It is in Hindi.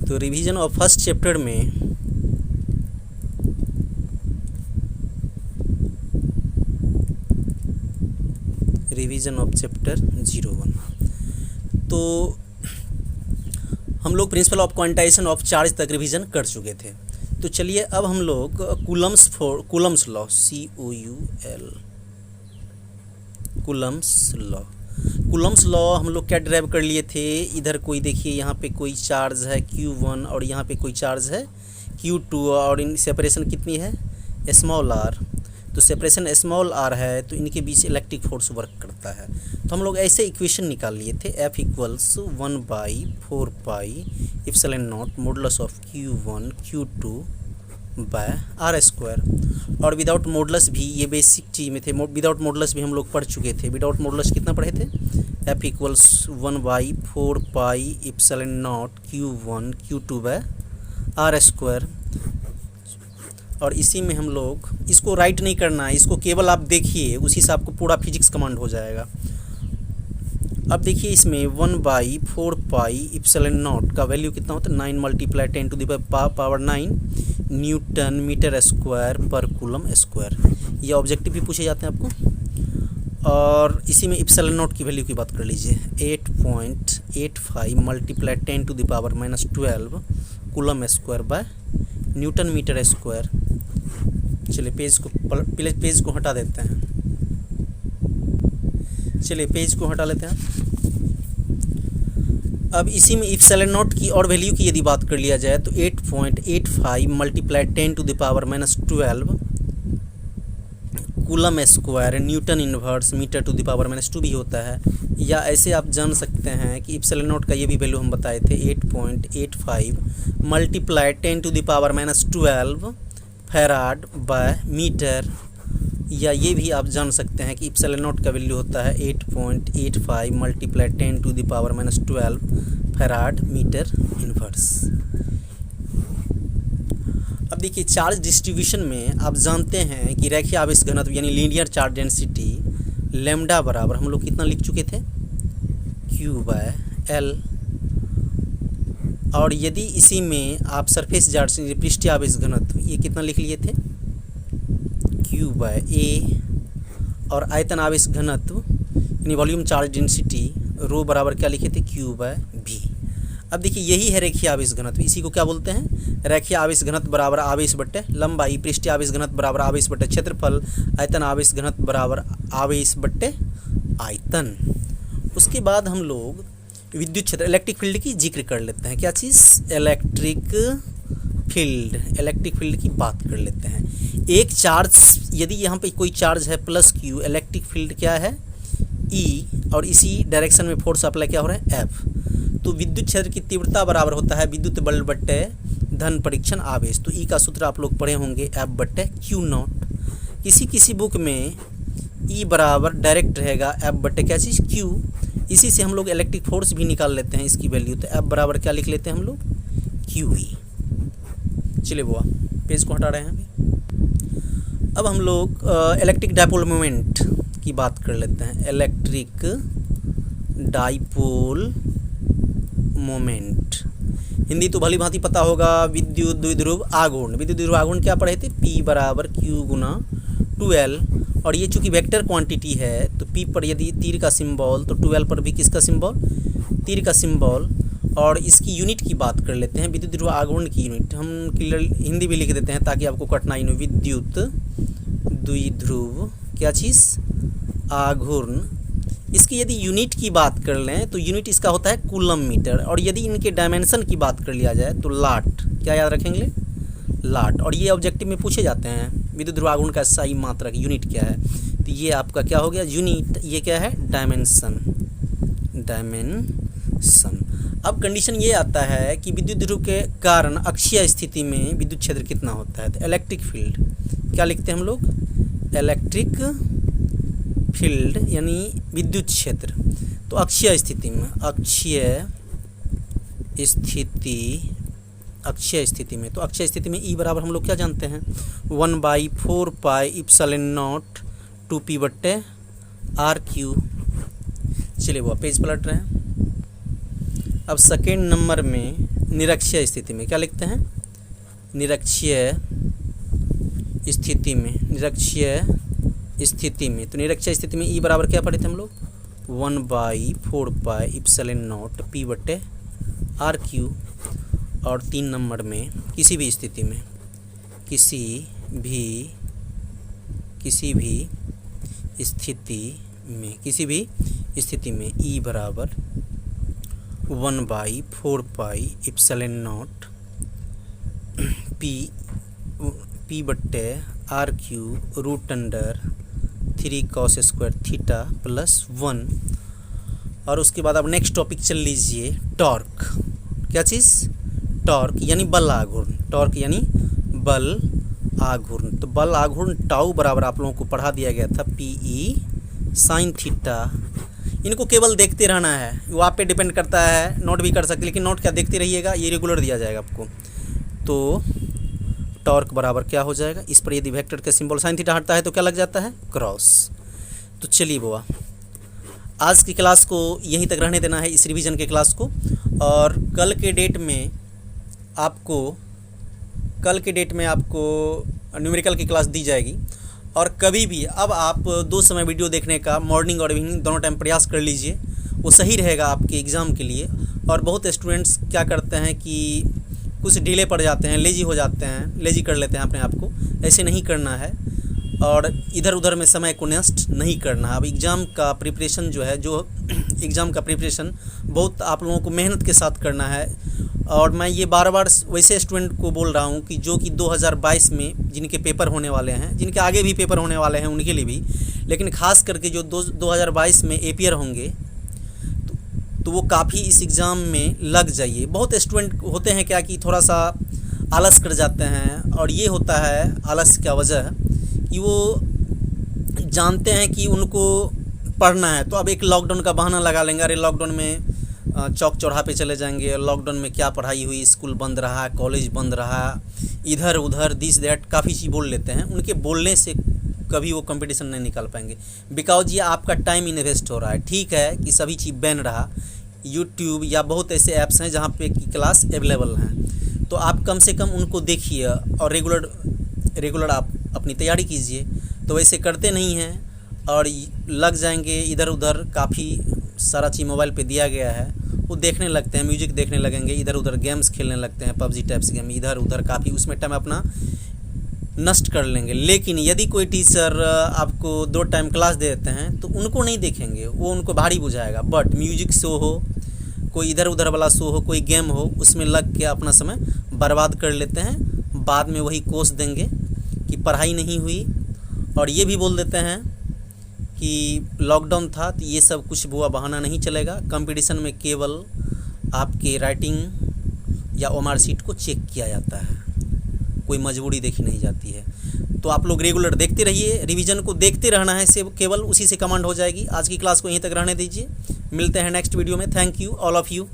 तो रिवीजन ऑफ फर्स्ट चैप्टर में रिवीजन ऑफ चैप्टर 01, तो हम लोग principle of quantization of charge तक रिवीजन कर चुके थे। तो चलिए अब हम लोग कूलम्स लॉ कूलम्स लॉ हम लोग क्या ड्राइव कर लिए थे। इधर कोई देखिए यहाँ पे कोई चार्ज है Q1 और यहाँ पे कोई चार्ज है Q2 और इन सेपरेशन कितनी है स्मॉल r। तो सेपरेशन स्मॉल r है तो इनके बीच इलेक्ट्रिक फोर्स वर्क करता है। तो हम लोग ऐसे इक्वेशन निकाल लिए थे F equals 1/4 pi epsilon not modulus of Q1 Q2 by r square. और विदाउट मॉडुलस भी ये बेसिक चीज़ में थे, विदाउट मॉडुलस भी हम लोग पढ़ चुके थे। विदाउट मॉडुलस कितना पढ़े थे F equals 1/4 pi epsilon not Q1 Q2 by r square. और इसी में हम लोग इसको राइट नहीं करना है, इसको केवल आप देखिए, उसी से आपको पूरा फिजिक्स कमांड हो जाएगा। अब देखिए इसमें 1/4 पाई एप्सिलॉन नॉट का वैल्यू कितना होता है 9 × 10⁻⁹ न्यूटन मीटर स्क्वायर पर कूलम स्क्वायर। ये ऑब्जेक्टिव भी पूछे जाते हैं आपको। और इसी में एप्सिलॉन नॉट की वैल्यू की बात कर लीजिए 8.85 × 10⁻12 coulomb square by newton metre square. चलिए पेज को हटा देते हैं, चलिए पेज को हटा लेते हैं। अब इसी में एप्सिलॉन नॉट की और वैल्यू की यदि बात कर लिया जाए तो 8.85 × 10⁻12 coulomb square newton inverse metre to the power -2 भी होता है। या ऐसे आप जान सकते हैं कि एप्सिलॉन नॉट का ये भी वैल्यू हम बताए थे 8.85 × 10⁻12 फैराड बाय मीटर। या ये भी आप जान सकते हैं कि एप्सिलॉन नॉट का वैल्यू होता है 8.85 × 10⁻12 फैराड मीटर इन्वर्स। अब देखिए चार्ज डिस्ट्रीब्यूशन में आप जानते हैं कि रैखिक आवेश घनत्व यानी लीनियर चार्ज डेंसिटी लैम्डा बराबर हम लोग कितना लिख चुके थे Q/L। और यदि इसी में आप सरफेस चार्ज पृष्ठीय आवेश घनत्व ये कितना लिख लिए थे Q/A। और आयतन आवेश घनत्व यानी वॉल्यूम चार्ज डेंसिटी रो बराबर क्या लिखे थे Q/V। अब देखिए यही है रेखीय आवेश घनत्व, इसी को क्या बोलते हैं रेखीय आवेश घनत्व बराबर आवेश बट्टे लंबाई, पृष्ठीय आवेश घनत्व बराबर आवेश बट्टे क्षेत्रफल, आयतन आवेश घनत्व बराबर आवेश बट्टे आयतन। उसके बाद हम लोग विद्युत क्षेत्र इलेक्ट्रिक फील्ड की जिक्र कर लेते हैं। क्या चीज़ इलेक्ट्रिक फील्ड की बात कर लेते हैं। एक चार्ज यदि यहाँ पे कोई चार्ज है +Q, इलेक्ट्रिक फील्ड क्या है E और इसी डायरेक्शन में फोर्स अप्लाई क्या हो रहा है F। तो विद्युत क्षेत्र की तीव्रता बराबर होता है विद्युत बल बट्टे धन परीक्षण आवेश। तो E का सूत्र आप लोग पढ़े होंगे F/Q0। किसी बुक में E बराबर डायरेक्ट रहेगा F/ क्या चीज़ Q। इसी से हम लोग इलेक्ट्रिक फोर्स भी निकाल लेते हैं इसकी वैल्यू। तो F बराबर क्या लिख लेते हैं हम लोग QE। चलिए बुआ पेज को हटा रहे हैं अभी। अब हम लोग इलेक्ट्रिक डाइपोल मोमेंट की बात कर लेते हैं। इलेक्ट्रिक डाइपोल मोमेंट हिंदी तो भली भांति पता होगा विद्युत द्विध्रुव आघूर्ण। विद्युत द्विध्रुव आघूर्ण क्या पढ़े थे P = Q × 2L। और ये चूंकि वेक्टर क्वांटिटी है तो P पर यदि तीर का सिंबल तो 2L पर भी किसका सिंबल तीर का सिंबल। और इसकी यूनिट की बात कर लेते हैं विद्युत द्विध्रुव आघूर्ण की यूनिट हम क्लियर हिंदी भी लिख देते हैं ताकि आपको कठिनाई न हो। विद्युत द्विध्रुव क्या चीज़ आघूर्ण, इसकी यदि यूनिट की बात कर लें तो यूनिट इसका होता है कूलम मीटर। और यदि इनके डायमेंशन की बात कर लिया जाए तो लाट, क्या याद रखेंगे लाट। और ये ऑब्जेक्टिव में पूछे जाते हैं विद्युत द्विध्रुव आघूर्ण का SI मात्रक यूनिट क्या है। तो ये आपका क्या हो गया यूनिट, ये क्या है डायमेंशन। अब कंडीशन ये आता है कि विद्युत द्विध्रुव के कारण अक्षीय स्थिति में विद्युत क्षेत्र कितना होता है। तो इलेक्ट्रिक फील्ड क्या लिखते हैं हम लोग इलेक्ट्रिक फील्ड यानी विद्युत क्षेत्र। तो अक्षीय स्थिति में तो अक्षीय स्थिति में E बराबर हम लोग क्या जानते हैं 1/4 पाई एप्सिलॉन नॉट 2P/RQ। चलिए वो पेज पलट रहे हैं। अब सेकेंड नंबर में निरक्षीय स्थिति में क्या लिखते हैं, निरक्षीय स्थिति में, निरक्षीय स्थिति में। तो निरक्षीय स्थिति में ई बराबर क्या पढ़े थे हम लोग, 1/4πε0 p/r3। और 3 नंबर में किसी भी स्थिति में, किसी भी स्थिति में ई बराबर 1/4πε0 p/r3 √3 cos² θ +1। और उसके बाद अब नेक्स्ट टॉपिक चल लीजिए, टॉर्क। क्या चीज़, टॉर्क यानी बल आघूर्ण, टॉर्क यानी बल आघूर्ण। तो बल आघूर्ण टाउ बराबर आप लोगों को पढ़ा दिया गया था PE sin थीटा। इनको केवल देखते रहना है, वो आप पे डिपेंड करता है, नोट भी कर सकते, लेकिन नोट क्या देखते रहिएगा, ये रेगुलर दिया जाएगा आपको। तो टॉर्क बराबर क्या हो जाएगा, इस पर यदि वेक्टर का सिंबल sin थीटा हटता है तो क्या लग जाता है, क्रॉस। तो चलिए बुआ, आज की क्लास को यहीं तक रहने देना है, इस रिवीजन के क्लास को। और कल के डेट में आपको न्यूमेरिकल की क्लास दी जाएगी। और कभी भी अब आप 2 समय वीडियो देखने का, मॉर्निंग और इवनिंग दोनों टाइम प्रयास कर लीजिए, वो सही रहेगा आपके एग्ज़ाम के लिए। और बहुत स्टूडेंट्स क्या करते हैं कि कुछ डिले पड़ जाते हैं, लेजी हो जाते हैं, लेजी कर लेते हैं अपने आप को। ऐसे नहीं करना है और इधर उधर में समय को नष्ट नहीं करना। अब एग्ज़ाम का प्रिपरेशन जो है, एग्ज़ाम का प्रिपरेशन बहुत आप लोगों को मेहनत के साथ करना है। और मैं ये बार बार वैसे स्टूडेंट को बोल रहा हूँ कि जो कि 2022 में जिनके पेपर होने वाले हैं, जिनके आगे भी पेपर होने वाले हैं उनके लिए भी, लेकिन ख़ास करके जो 2022 में एपियर होंगे तो वो काफ़ी इस एग्ज़ाम में लग जाइए। बहुत स्टूडेंट होते हैं क्या कि थोड़ा सा आलस कर जाते हैं, और ये होता है आलस क्या वजह कि वो जानते हैं कि उनको पढ़ना है, तो अब एक लॉकडाउन का बहाना लगा लेंगे, अरे लॉकडाउन में चौक चौराहा पे चले जाएंगे, लॉकडाउन में क्या पढ़ाई हुई, स्कूल बंद रहा, कॉलेज बंद रहा, इधर उधर दिस दैट काफ़ी चीज़ बोल लेते हैं। उनके बोलने से कभी वो कंपटीशन नहीं निकाल पाएंगे, बिकॉज ये आपका टाइम इन्वेस्ट हो रहा है। ठीक है कि सभी चीज़ बैन रहा, यूट्यूब या बहुत ऐसे ऐप्स हैं जहाँ पे की क्लास अवेलेबल हैं, तो आप कम से कम उनको देखिए और रेगुलर आप अपनी तैयारी कीजिए। तो वैसे करते नहीं हैं और लग जाएंगे इधर उधर, काफ़ी सारा चीज़ मोबाइल पे दिया गया है, वो देखने लगते हैं, म्यूजिक देखने लगेंगे, इधर उधर गेम्स खेलने लगते हैं, पबजी टाइप्स गेम, इधर उधर काफ़ी उसमें टाइम अपना नष्ट कर लेंगे। लेकिन यदि कोई टीचर आपको 2 टाइम क्लास दे देते हैं तो उनको नहीं देखेंगे, वो उनको भारी बुझाएगा। बट म्यूजिक शो हो, कोई इधर उधर वाला शो हो, कोई गेम हो, उसमें लग के अपना समय बर्बाद कर लेते हैं। बाद में वही कोस देंगे कि पढ़ाई नहीं हुई, और ये भी बोल देते हैं कि लॉकडाउन था, तो ये सब कुछ बुआ बहाना नहीं चलेगा। कंपटीशन में केवल आपके राइटिंग या ओमार सीट को चेक किया जाता है, कोई मजबूरी देखी नहीं जाती है। तो आप लोग रेगुलर देखते रहिए, रिवीजन को देखते रहना है, से केवल उसी से कमांड हो जाएगी। आज की क्लास को यहीं तक रहने दीजिए, मिलते हैं नेक्स्ट वीडियो में। Thank you all of you.